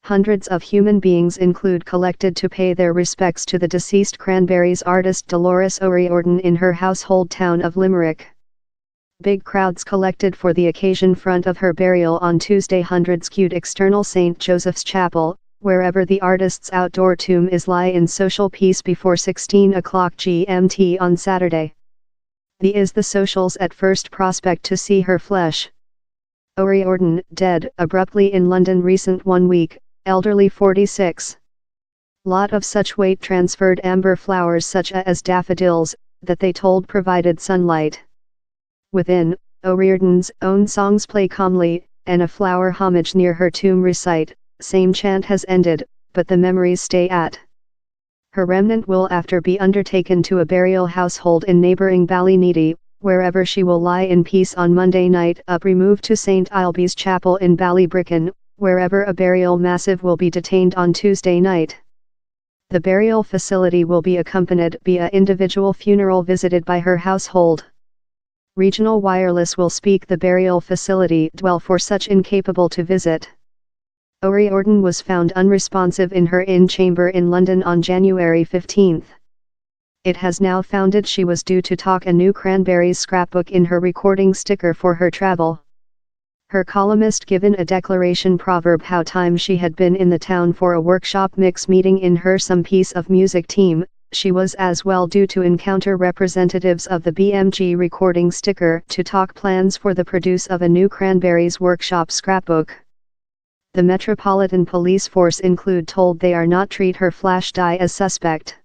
Hundreds of human beings collected to pay their respects to the deceased Cranberries artist Dolores O'Riordan in her household town of Limerick. Big crowds collected for the occasion front of her burial on Tuesday. Hundreds queued external St. Joseph's Chapel, wherever the artist's outdoor tomb is, lie in social peace before 16 o'clock GMT on Saturday. The socials at First Prospect to see her flesh. O'Riordan, dead abruptly in London recent 1 week, elderly 46. Lot of such weight transferred amber flowers such as daffodils, that they told provided sunlight. Within, O'Riordan's own songs play calmly, and a flower homage near her tomb recite, same chant has ended, but the memories stay at. Her remnant will after be undertaken to a burial household in neighbouring Ballyneedy, wherever she will lie in peace on Monday night, removed to St. Ilbe's Chapel in Ballybricken, wherever a burial massive will be detained on Tuesday night. The burial facility will be accompanied by an individual funeral visited by her household. Regional Wireless will speak the burial facility dwell for such incapable to visit. O'Riordan was found unresponsive in her inn chamber in London on January 15. It has now founded she was due to talk a new Cranberries scrapbook in her recording sticker for her travel. Her columnist given a declaration proverb how time she had been in the town for a workshop mix meeting in her some piece of music team. She was as well due to encounter representatives of the BMG recording sticker to talk plans for the produce of a new Cranberries workshop scrapbook. The Metropolitan Police Force told they are not treat her flash die as suspect.